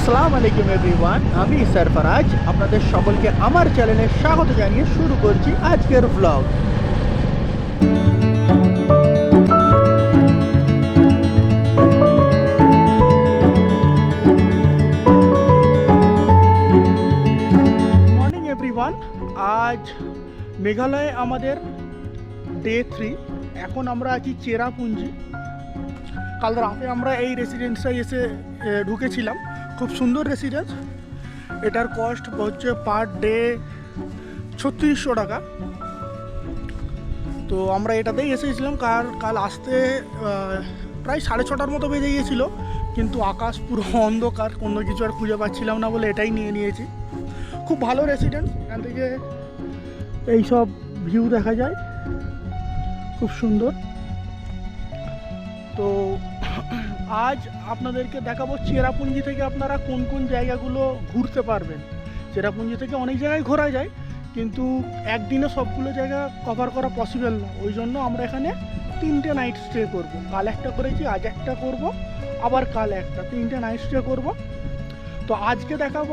আসসালামু আলাইকুম এভরিওয়ান, আমি সরফরাজ আপনাদের সকলকে আমার চ্যানেলে স্বাগত জানিয়ে শুরু করছি আজকের ব্লগ। মর্নিং এভরিওয়ান, আজ মেঘালয়ে আমাদের ডে 3। এখন আমরা আছি চেরাপুঞ্জি। কাল রাতে আমরা এই রেসিডেন্সটায় এসে ঢুকেছিলাম। খুব সুন্দর রেসিডেন্স। এটার কস্ট হচ্ছে পার ডে 3600 টাকা। তো আমরা এটাতেই এসেছিলাম। কাল আসতে প্রায় 6:30টার মতো বেজে গিয়েছিল, কিন্তু আকাশ পুরো অন্ধকার, কোনো কিছু আর খুঁজে পাচ্ছিলাম না বলে এটাই নিয়ে নিয়েছি। খুব ভালো রেসিডেন্স। এখান থেকে এইসব ভিউ দেখা যায়, খুব সুন্দর। তো আজ আপনাদেরকে দেখাবো চেরাপুঞ্জি থেকে আপনারা কোন কোন জায়গাগুলো ঘুরতে পারবেন। চেরাপুঞ্জি থেকে অনেক জায়গায় ঘোরা যায়, কিন্তু একদিনে সবগুলো জায়গা কভার করা পসিবল না। ওই জন্য আমরা এখানে 3টে নাইট স্টে করব। কাল একটা করেছি, আজ একটা করব, আবার কাল একটা, 3টে নাইট স্টে করব। তো আজকে দেখাবো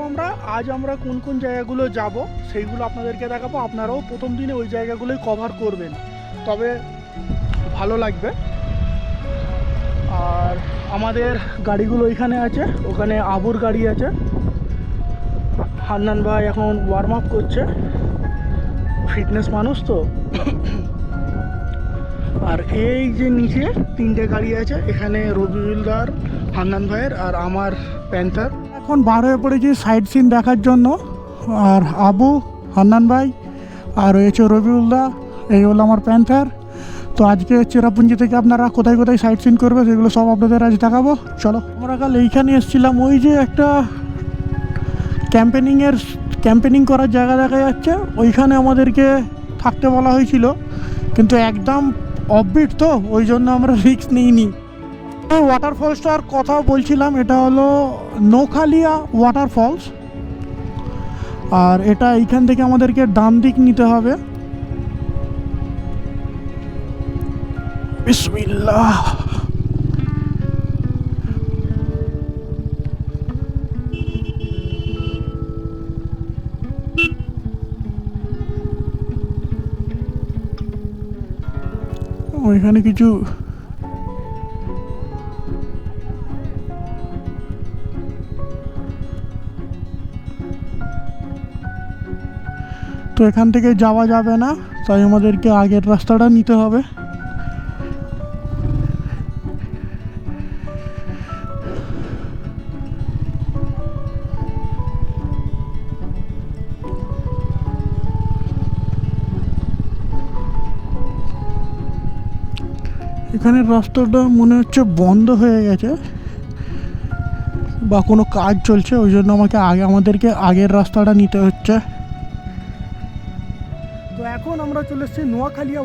আজ আমরা কোন কোন জায়গাগুলো যাব সেইগুলো আপনাদেরকে দেখাবো। আপনারাও প্রথম দিনে ওই জায়গাগুলোই কভার করবেন, তবে ভালো লাগবে। আর আমাদের গাড়িগুলো ওইখানে আছে, ওখানে আবুর গাড়ি আছে। হান্নান ভাই এখন ওয়ার্ম আপ করছে, ফিটনেস মানুষ তো। আর এই যে নিচে 3টে গাড়ি আছে, এখানে রবিউলদার, হান্নান ভাইয়ের আর আমার প্যান্থার। এখন বার হয়ে পড়েছি সাইড সিন দেখার জন্য। আর আবু, হান্নান ভাই আর রয়েছে রবিউলদা, এই হলো আমার প্যান্থার। তো আজকে চেরাপুঞ্জি থেকে আপনারা কোথায় কোথায় সাইট সিন করবে সেগুলো সব আপনাদের আজ দেখাবো। চলো, আমরা কাল এইখানে এসেছিলাম। ওই যে একটা ক্যাম্পেনিং করার জায়গা দেখা যাচ্ছে, ওইখানে আমাদেরকে থাকতে বলা হয়েছিল, কিন্তু একদম অফবিট তো, ওই জন্য আমরা রিস্ক নিইনি। ওয়াটারফলসটার কথা বলছিলাম, এটা হলো নোখালিয়া ওয়াটারফলস। আর এটা এইখান থেকে আমাদেরকে ডান দিক নিতে হবে। বিসমিল্লাহ। ওইখানে কিছু তো এখান থেকে যাওয়া যাবে না, তাই আমাদেরকে আগের রাস্তাটা নিতে হবে। এখানের রাস্তাটা মনে হচ্ছে বন্ধ হয়ে গেছে বা কোনো কাজ চলছে, ওই জন্য আমাদেরকে আগের রাস্তাটা নিতে হচ্ছে। তো এখন আমরা চলে এসেছি নোয়াখালিয়া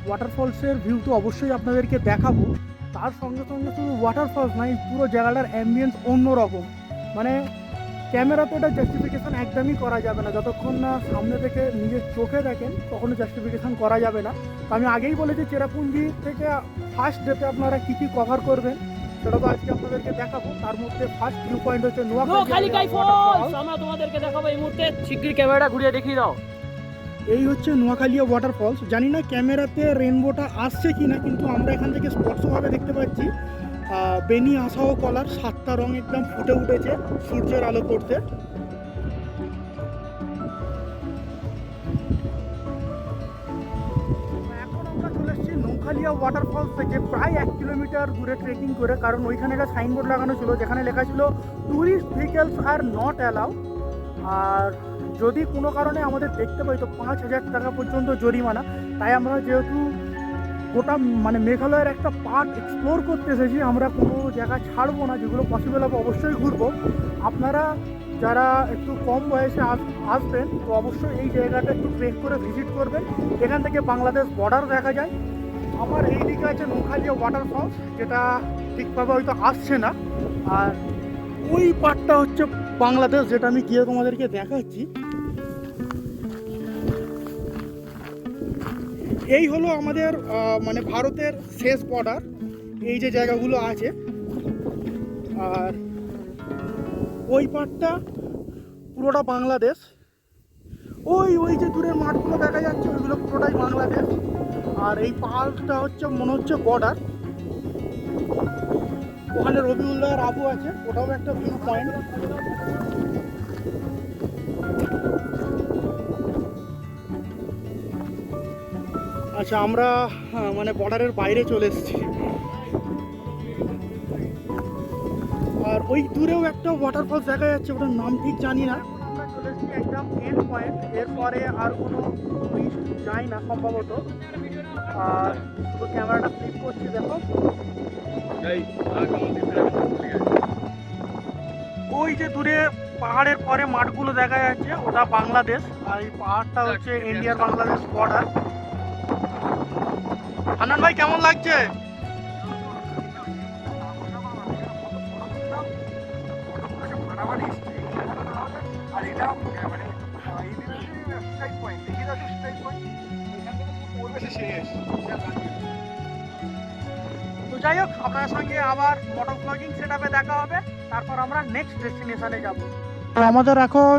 ওয়াটারফলসের ভিউ তো অবশ্যই আপনাদেরকে দেখাবো। তার সঙ্গে সঙ্গে শুধু ওয়াটারফলস নয়, পুরো জায়গাটার অ্যাম্বিয়েন্স অন্যরকম। মানে ক্যামেরাতে এটা জাস্টিফিকেশান একদমই করা যাবে না, যতক্ষণ না সামনে থেকে নিজের চোখে দেখেন তখনও জাস্টিফিকেশান করা যাবে না। তো আমি আগেই বলেছি চেরাপুঞ্জি থেকে ফার্স্ট ডেতে আপনারা কী কী কভার করবেন সেটা তো আজকে আপনাদেরকে দেখাবো। তার মধ্যে ফার্স্ট ভিউ পয়েন্ট হচ্ছে নোয়াখালী ফলস। আমরা তোমাদেরকে দেখাবো এই মুহূর্তে, শিগগির ক্যামেরাটা ঘুরিয়ে দেখিয়ে দাও। এই হচ্ছে নোয়াখালিয়া ওয়াটারফলস। জানি না ক্যামেরাতে রেনবোটা আসছে কি না, কিন্তু আমরা এখান থেকে স্পষ্টভাবে দেখতে পাচ্ছি বেনি, আশা ও কলার 7টা রং একদম ফুটে উঠেছে সূর্যের আলো পড়তে। এখন আমরা চলে এসেছি নোয়াখালিয়া ওয়াটারফলস থেকে প্রায় 1 কিলোমিটার দূরে ট্রেকিং করে, কারণ ওইখানে একটা সাইনবোর্ড লাগানো ছিল যেখানে লেখা ছিল tourist vehicles are not allow. আর যদি কোনো কারণে আমাদের দেখতে পাই তো 5000 টাকা পর্যন্ত জরিমানা। তাই আমরা যেহেতু গোটা মেঘালয়ের একটা পার্ট এক্সপ্লোর করতে এসেছি, আমরা কোনো জায়গা ছাড়বো না, যেগুলো পসিবল হবে অবশ্যই ঘুরবো। আপনারা যারা একটু কম বয়সে আসবেন তো অবশ্যই এই জায়গাটা একটু ট্রেক করে ভিজিট করবেন। এখান থেকে বাংলাদেশ বর্ডার দেখা যায়। আমার এই দিকে আছে নোয়াখালিয়া ওয়াটারফলস, যেটা ঠিকভাবে হয়তো আসছে না। আর ওই পার্টটা হচ্ছে বাংলাদেশ, যেটা আমি গিয়ে তোমাদেরকে দেখাচ্ছি। এই হলো আমাদের ভারতের শেষ বর্ডার, এই যে জায়গাগুলো আছে। আর ওই পার্টটা পুরোটা বাংলাদেশ। ওই ওই যে দূরের মাঠগুলো দেখা যাচ্ছে ওইগুলো পুরোটাই বাংলাদেশ। আর এই পার্কটা হচ্ছে মনে হচ্ছে বর্ডার। ওখানে রবিউল্লাহ আর আবু আছে, ওটাও একটা ভিউ পয়েন্ট। আচ্ছা, আমরা মানে বর্ডারের বাইরে চলে এসেছি। আর ওই দূরেও একটা ওয়াটারফলস দেখা যাচ্ছে, ওটার নাম ঠিক জানি না। আমরা চলে এসেছি একদম এন্ড পয়েন্ট, এরপরে আর কোনো টুরিস্ট যায় না সম্ভবত। আর শুধু ক্যামেরাটা ক্লিক করছি, দেখো ওই যে দূরে পাহাড়ের পরে মাঠগুলো দেখা যাচ্ছে, ওটা বাংলাদেশ। আর এই পাহাড়টা হচ্ছে ইন্ডিয়ার বাংলাদেশ বর্ডার। হান্নান ভাই কেমন লাগছে? তো যাই হোক, আপনার সঙ্গে আবার মোটর ব্লগিং সেটআপে দেখা হবে, তারপর আমরা নেক্সট ডেস্টিনেশনে যাব। আমাদের এখন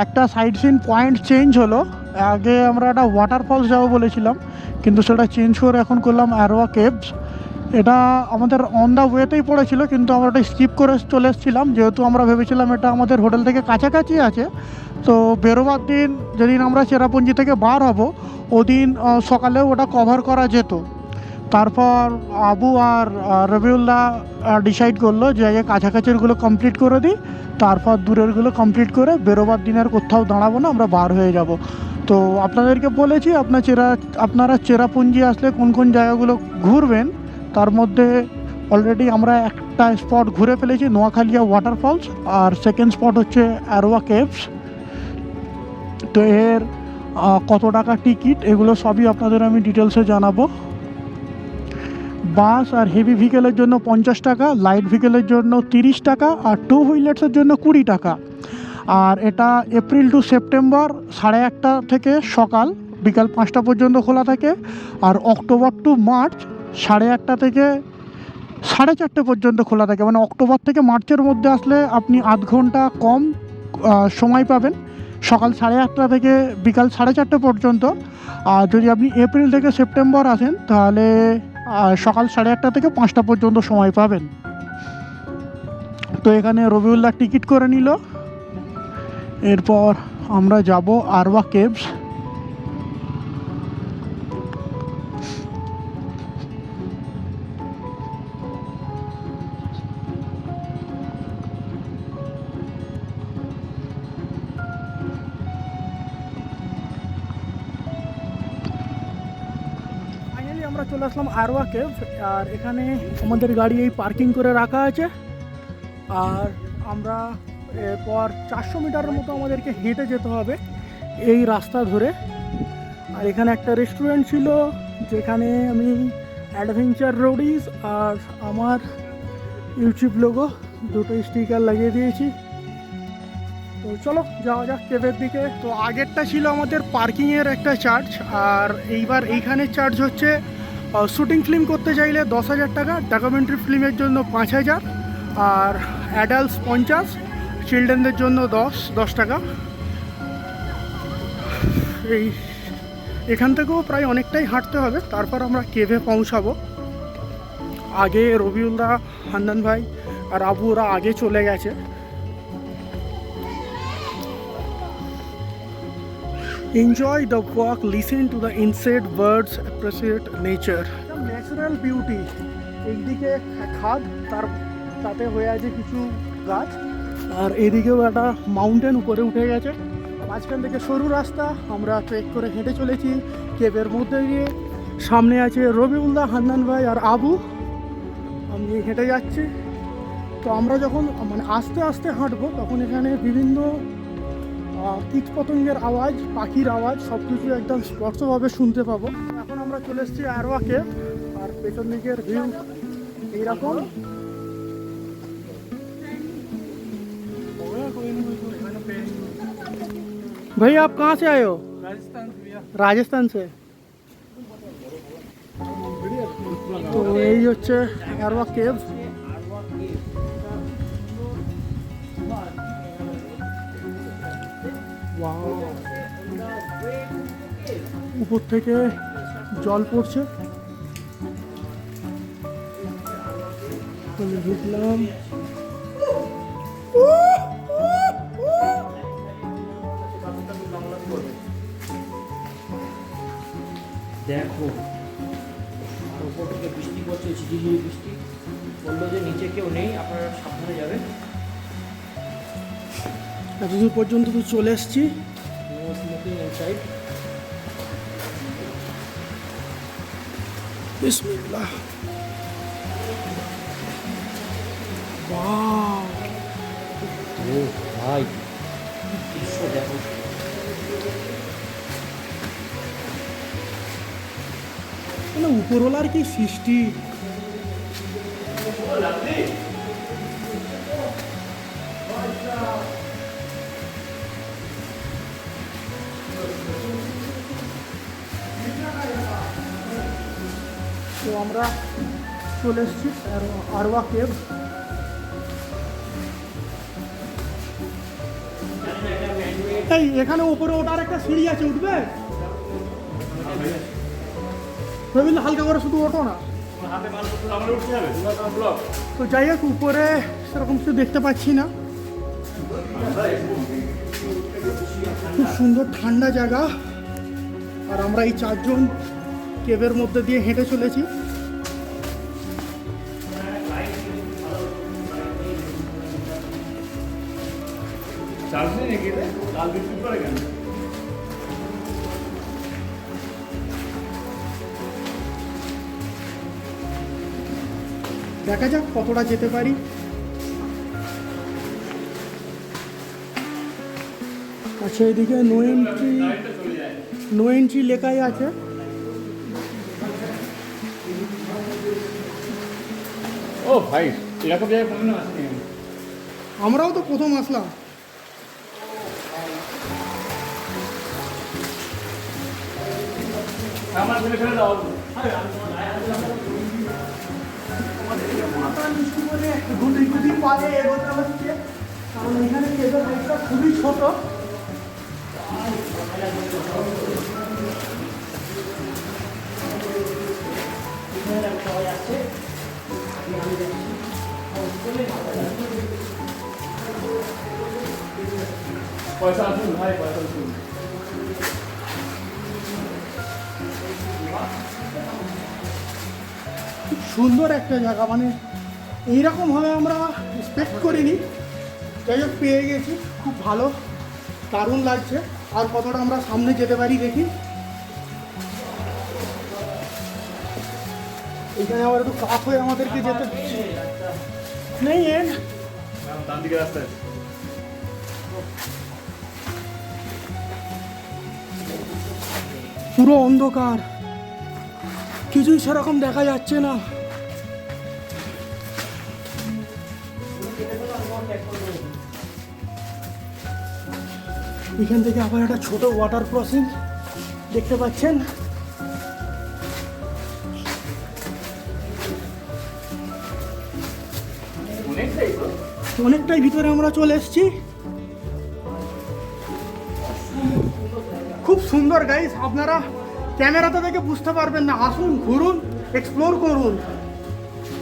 একটা সাইড সিন পয়েন্ট চেঞ্জ হলো। আগে আমরা একটা ওয়াটারফলস যাবো বলেছিলাম, কিন্তু সেটা চেঞ্জ করে এখন করলাম অ্যারোয়া কেভস। এটা আমাদের অন দ্য ওয়েতেই পড়েছিল, কিন্তু আমরা ওটা স্কিপ করে চলে এসেছিলাম, যেহেতু আমরা ভেবেছিলাম এটা আমাদের হোটেল থেকে কাছাকাছি আছে। তো বেরোবার দিন যেদিন আমরা চেরাপুঞ্জি থেকে বার হব, ওদিন সকালেও ওটা কভার করা যেত। তারপর আবু আর রবিউল্লাহ ডিসাইড করলো যে আগে কাছাকাছিরগুলো কমপ্লিট করে দিই, তারপর দূরেরগুলো কমপ্লিট করে বেরোবার দিন আর কোথাও দাঁড়াবো না, আমরা বার হয়ে যাব। তো আপনাদেরকে বলেছি আপনারা চেরাপুঞ্জি আসলে কোন কোন জায়গাগুলো ঘুরবেন, তার মধ্যে অলরেডি আমরা একটা স্পট ঘুরে ফেলেছি, নোয়াখালিয়া ওয়াটারফলস, আর সেকেন্ড স্পট হচ্ছে অ্যারোয়া কেভস। তো এর কত টাকা টিকিট এগুলো সবই আপনাদের আমি ডিটেলসে জানাবো। বাস আর হেভি ভেহিকেলের জন্য 50 টাকা, লাইট ভেহিকেলের জন্য 30 টাকা, আর টু হুইলার্সের জন্য 20 টাকা। আর এটা এপ্রিল টু সেপ্টেম্বর 1:30 থেকে সকাল বিকাল 5টা পর্যন্ত খোলা থাকে। আর অক্টোবর টু মার্চ 8:30 থেকে 4:30 পর্যন্ত খোলা থাকে। মানে অক্টোবর থেকে মার্চের মধ্যে আসলে আপনি আধ ঘন্টা কম সময় পাবেন, সকাল 8:30 থেকে বিকাল 4:30 পর্যন্ত। আর যদি আপনি এপ্রিল থেকে সেপ্টেম্বর আসেন, তাহলে সকাল 8:30 থেকে 5টা পর্যন্ত সময় পাবেন। তো এখানে রবিউল্লাহ টিকিট করে নিল। এরপর আমরা যাব আরওয়া কেভস। আমরা চলে আসলাম আরওয়া কেভ। আর এখানে আমাদের গাড়ি এই পার্কিং করে রাখা আছে। আর আমরা এরপর 400 মিটারের মতো আমাদেরকে হেঁটে যেতে হবে এই রাস্তা ধরে। আর এখানে একটা রেস্টুরেন্ট ছিল, যেখানে আমি অ্যাডভেঞ্চার রোডিজ আর আমার ইউটিউব লোগো দুটো স্টিকার লাগিয়ে দিয়েছি। তো চলো যাওয়া যাক কেভের দিকে। তো আগেরটা ছিল আমাদের পার্কিংয়ের একটা চার্জ, আর এইবার এইখানের চার্জ হচ্ছে শ্যুটিং ফিল্ম করতে চাইলে 10,000 টাকা, ডকুমেন্টারি ফিল্মের জন্য 5,000, আর অ্যাডাল্টস 50, চিলড্রেনদের জন্য 10 টাকা। এখান থেকেও প্রায় অনেকটাই হাঁটতে হবে, তারপর আমরা কেভে পৌঁছাবো। আগে রবিউল্লাহ, হান্নান ভাই আর আবু ওরা আগে চলে গেছে। Enjoy the walk, listen to the insect, birds, appreciate nature. Natural beauty. এইদিকে খাদ, তাতে হয়ে আছে কিছু গাছ, আর এদিকেও একটা মাউন্টেন উপরে উঠে গেছে। মাঝখান থেকে সরু রাস্তা, আমরা ট্রেক করে হেঁটে চলেছি কেভের মধ্যে গিয়ে। সামনে আছে রবিউল্লাহ, হান্নান ভাই আর আবু, আমি হেঁটে যাচ্ছি। তো আমরা যখন মানে আস্তে আস্তে হাঁটবো, তখন এখানে বিভিন্ন কীট পতঙ্গের আওয়াজ, পাখির আওয়াজ সব কিছু একদম স্পষ্টভাবে শুনতে পাবো। এখন আমরা চলে এসেছি আরওয়া কেভ, আর পেছন দিকের ভিউ এইরকম। भाई आप कहाँ से आए हो? राजस्थान से भैया। राजस्थान से। तो यही হচ্ছে আরওয়া কেভ। ওয়াও, উপর থেকে জল পড়ছে। ঢুকলাম, দেখো আর উপর থেকে বৃষ্টি পড়ছে, ঝিরিঝিরি বৃষ্টি। বললো যে নিচে কেউ নেই, আপনারা সাবধানে যাবেন। এতদূর পর্যন্ত তো চলে এসছি। No smoking inside. বিসমিল্লাহ। ওয়াও, ও ভাই, দৃশ্য দেখো। মানে উপরওয়ালার কি সৃষ্টি। তো আমরা চলে এসেছি আরওয়া কেভ। এই এখানে উপরে ওঠার একটা সিঁড়ি আছে, উঠবে? রবীন্দ্র হালকা করে শুধু ওঠো না। তো যাই হোক, উপরে সেরকম কিছু দেখতে পাচ্ছি না। খুব সুন্দর ঠান্ডা জায়গা। আর আমরা এই 4 জন কেভের মধ্যে দিয়ে হেঁটে চলেছি। দেখা যাক কতটা যেতে পারি। আচ্ছা, এদিকে নো এন্ট্রি লেখাই আছে। ও ভাই, এরকম জায়গায় কোনো আসেনি। আমরাও তো প্রথম আসলাম। আমার ছেলে ফেলে দাও। মাথা নিচু করে গুটি পায়ে এগোতে হচ্ছে, কারণ এখানে কেবের হাইটটা খুবই ছোট। সবাই আসছে, আমি যাচ্ছি। পয়সা আসুন ভাই, পয়সা আসুন। খুব সুন্দর একটা জায়গা, মানে এইরকমভাবে আমরা এক্সপেক্ট করিনি। যাই হোক, পেয়ে গেছি, খুব ভালো, দারুণ লাগছে। আর কতটা আমরা সামনে যেতে পারি দেখি। এখানে আবার একটু কাঠ হয়ে আমাদেরকে যেতে নেই। ডান দিকে রাস্তায়। পুরো অন্ধকার, কিছুই সেরকম দেখা যাচ্ছে না। এখান থেকে আবার একটা ছোট ওয়াটার ক্রসিং দেখতে পাচ্ছেন। অনেকটাই ভিতরে আমরা চলে এসেছি। খুব সুন্দর গাইস, আপনারা ক্যামেরাতে দেখে বুঝতে পারবেন না। আসুন, ঘুরুন, এক্সপ্লোর করুন।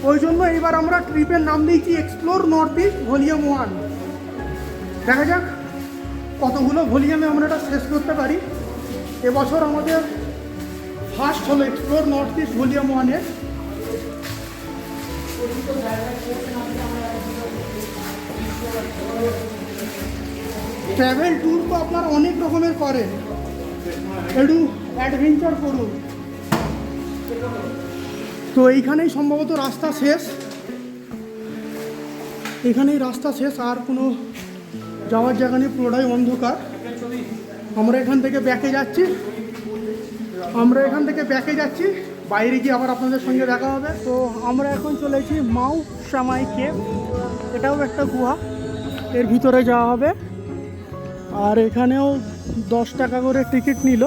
ওই জন্য এবার আমরা ট্রিপের নাম দিয়েছি এক্সপ্লোর নর্থ ইস্ট ভলিউম 1। দেখা যাক কতগুলো ভলিউমে আমরা এটা শেষ করতে পারি। এবছর আমাদের ফার্স্ট হলো এক্সপ্লোর নর্থ ইস্ট ভলিউম 1-এর। ট্রাভেল ট্যুর তো আপনারা অনেক রকমের করেন, একটু অ্যাডভেঞ্চার করুন। তো এইখানেই সম্ভবত রাস্তা শেষ, এখানেই রাস্তা শেষ, আর কোনো যাওয়ার জায়গা নেই, পুরোটাই অন্ধকার। আমরা এখান থেকে ব্যাকে যাচ্ছি, বাইরে গিয়ে আবার আপনাদের সঙ্গে দেখা হবে। তো আমরা এখন চলেছি মাউ সামাই কেভ। এটাও একটা গুহা, এর ভিতরে যাওয়া হবে। আর এখানেও 10 টাকা করে টিকিট নিল।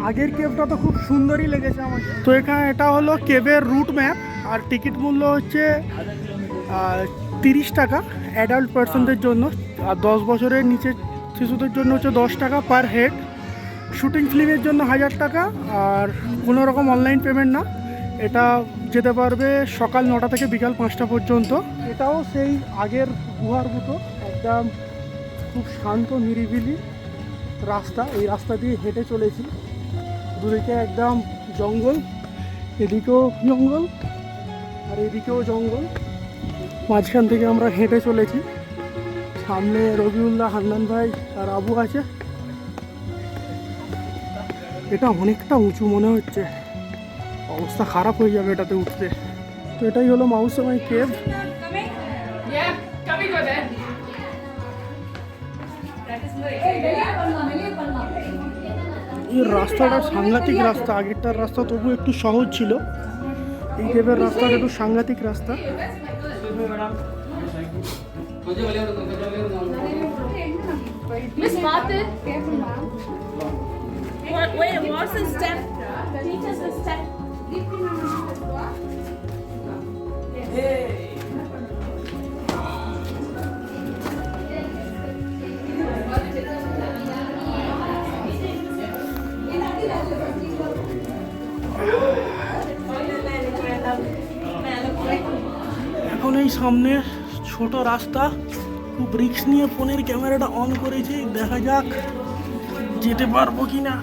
আগের কেভটা তো খুব সুন্দরই লেগেছে আমার। তো এখানে এটা হলো কেভের রুট ম্যাপ। আর টিকিট মূল্য হচ্ছে 30 টাকা অ্যাডাল্ট পার্সনদের জন্য, আর 10 বছরের নিচে শিশুদের জন্য হচ্ছে 10 টাকা পার হেড। শুটিং ফিল্মের জন্য 1000 টাকা, আর কোনো রকম অনলাইন পেমেন্ট না। এটা যেতে পারবে সকাল 9টা থেকে বিকাল 5টা পর্যন্ত। এটাও সেই আগের গুহার মতো একদম খুব শান্ত নিরিবিলি রাস্তা। এই রাস্তা দিয়ে হেঁটে চলেছি, দুদিকে একদম জঙ্গল, এদিকেও জঙ্গল আর এদিকেও জঙ্গল, মাঝখান থেকে আমরা হেঁটে চলেছি। সামনে রবিউল্লাহ, হান্নান ভাই আর আবু আছে। এটা অনেকটা উঁচু মনে হচ্ছে, অবস্থা খারাপ হয়ে যাবে এটাতে উঠতে। তো এটাই হলো মাউসামাই কেভ। এই রাস্তাটা সাংঘাতিক রাস্তা, আগেরটার রাস্তা তবু একটু সহজ ছিল, এই কেভের রাস্তাটা একটু সাংঘাতিক রাস্তা। Miss Martin. What's the step? Teach us the step. এখন এই সামনে ছোট রাস্তা, খুব রিস্ক নিয়ে ফোনের ক্যামেরাটা অন করেছি, দেখা যাক যেতে পারবো কি না।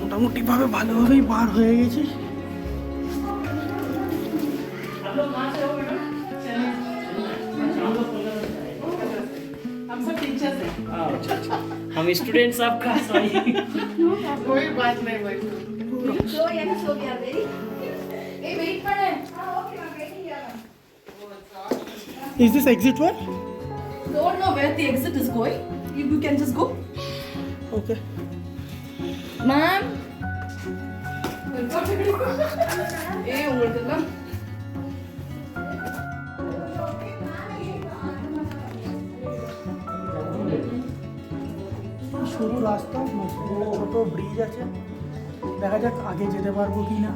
মোটামুটিভাবে ভালোভাবেই পার হয়ে গেছি। हम स्टूडेंट्स आपका सॉरी। कोई बात नहीं भाई। So yeah, so we are ready. Hey, wait for it. Okay, I'm waiting here. Is this exit way? Don't know where the exit is going. You can just go. Okay. Ma'am. Hey, உங்களுக்கு সরু রাস্তা, মাঝখানে ছোট bridge আছে, দেখা যাক আগে যেতে পারবো কি না।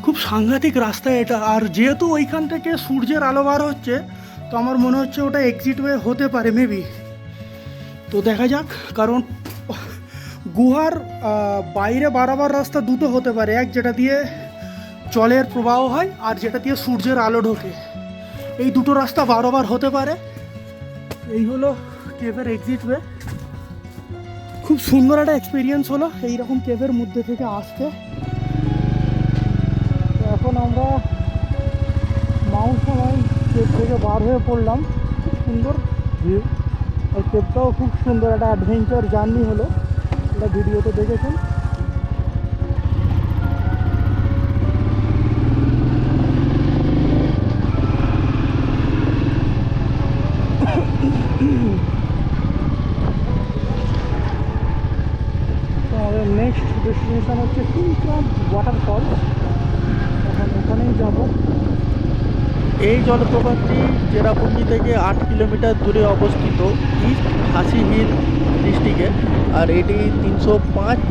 খুব সাংঘাতিক রাস্তা এটা, আর যেহেতু ওইখান থেকে সূর্যের আলো বার হচ্ছে, তো আমার মনে হচ্ছে ওটা এক্সিট ওয়ে হতে পারে মেবি। তো দেখা যাক, কারণ গুহার বাইরে বাড়াবার রাস্তা দুটো হতে পারে, এক যেটা দিয়ে জলের প্রবাহ হয় আর যেটা দিয়ে সূর্যের আলো ঢোকে, এই দুটো রাস্তা বারবার হতে পারে। এই হলো কেভের এক্সিট ওয়ে। খুব সুন্দর একটা এক্সপিরিয়েন্স হলো এইরকম কেভের মধ্যে থেকে আসতে। তো এখন আমরা মাউসামাই কেভ থেকে বার হয়ে পড়লাম। খুব সুন্দর ভিউ, আর কেভটাও খুব সুন্দর একটা অ্যাডভেঞ্চার জার্নি হলো, এটা ভিডিওতে দেখেছেন। তো আমাদের নেক্সট ডেস্টিনেশন হচ্ছে কিংচাম ওয়াটারফল, এখন ওখানেই যাব। এই জলপ্রপাতটি চেরাপুঞ্জি থেকে 8 কিলোমিটার দূরে অবস্থিত ইস্ট খাসি হিল ডিস্ট্রিক্টে, আর এটি 305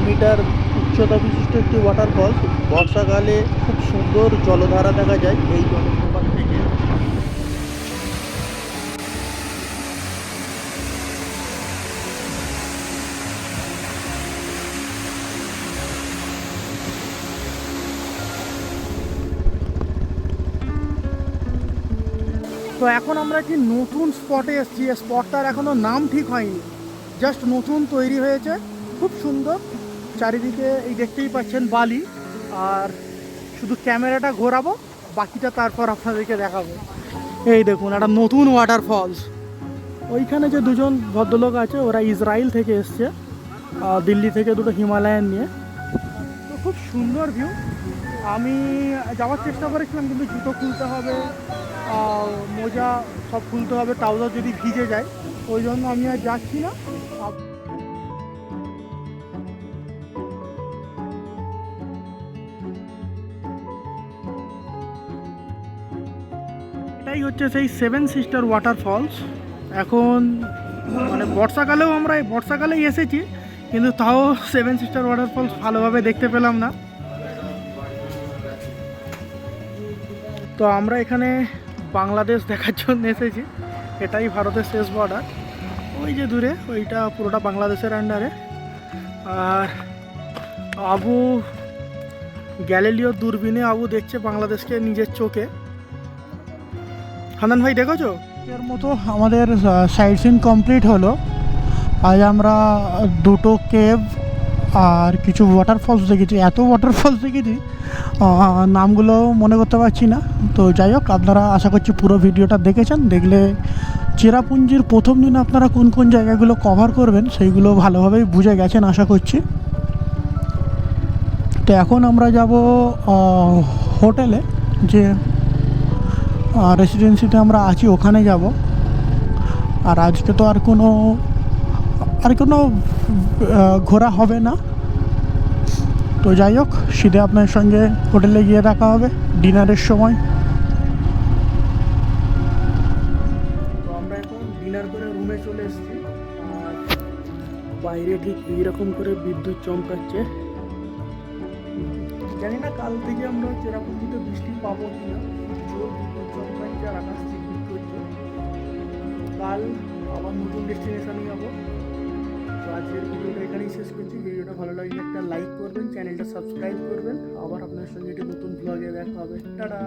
মিটার উচ্চতা বিশিষ্ট একটি ওয়াটারফলস। বর্ষাকালে খুব সুন্দর জলধারা দেখা যায় এই জলপ্রপাত থেকে। তো এখন আমরা একটি নতুন স্পটে এসেছি, এই স্পটটার এখনও নাম ঠিক হয়নি, জাস্ট নতুন তৈরি হয়েছে, খুব সুন্দর। চারিদিকে এই দেখতেই পাচ্ছেন বালি, আর শুধু ক্যামেরাটা ঘোরাবো, বাকিটা তারপর আপনাদেরকে দেখাবো। এই দেখুন একটা নতুন ওয়াটারফলস। ওইখানে যে দুজন ভদ্রলোক আছে ওরা ইসরায়েল থেকে এসছে, দিল্লি থেকে দুটো হিমালয়ান নিয়ে। তো খুব সুন্দর ভিউ। আমি যাওয়ার চেষ্টা করেছিলাম, কিন্তু জুতো খুলতে হবে, মোজা সব খুলতে হবে, ট্রাউজার যদি ভিজে যায়, ওই জন্য আমি আর যাচ্ছি না। এটাই হচ্ছে সেই 7 সিস্টার ওয়াটারফলস। এখন মানে বর্ষাকালেও আমরা এই বর্ষাকালেই এসেছি, কিন্তু তাও 7 সিস্টার ওয়াটারফলস ভালোভাবে দেখতে পেলাম না। তো আমরা এখানে বাংলাদেশ দেখার জন্য এসেছি, এটাই ভারতের শেষ বর্ডার। ওই যে দূরে ওইটা পুরোটা বাংলাদেশের আন্ডারে। আর আবু গ্যালিলিও দূরবীনে আবু দেখছে বাংলাদেশকে নিজের চোখে। হান্নান ভাই দেখেছো? এর মতো আমাদের সাইট সিন কমপ্লিট হলো। আজ আমরা দুটো কেভ আর কিছু ওয়াটারফলস দেখেছি। এত ওয়াটারফলস দেখেছি নামগুলো মনে করতে পারছি না। তো যাই হোক, আপনারা আশা করছি পুরো ভিডিওটা দেখেছেন। দেখলে চেরাপুঞ্জির প্রথম দিন আপনারা কোন কোন জায়গাগুলো কভার করবেন সেইগুলো ভালোভাবেই বুঝে গেছেন আশা করছি। তো এখন আমরা যাব হোটেলে, যে রেসিডেন্সিতে আমরা আছি ওখানে যাব। আর আজকে তো আর কোনো ঘোরা হবে না। তো যাই হোক, সিধে আপনার সঙ্গে হোটেলে গিয়ে দেখা হবে ডিনারের সময়। তো আমরা এখন ডিনার করে রুমে চলে এসেছি। আর বাইরে ঠিক এইরকম করে বিদ্যুৎ চমকাচ্ছে। জানি না কাল থেকে আমরা চেরাপুঞ্জিতে বৃষ্টি পাবো কিনা। জোর বিদ্যুৎ চমকাচ্ছে আর আকাশ চিকমিক করছে। কাল আবার নতুন ডেস্টিনেশনে যাবো। তো আজকের ভিডিওটা এখানেই শেষ করছি। ভিডিওটা ভালো লাগলে একটা লাইক করবেন, চ্যানেলটা সাবস্ক্রাইব করবেন। আবার আপনার সঙ্গে একটি নতুন ব্লগে দেখা হবে। টাটা।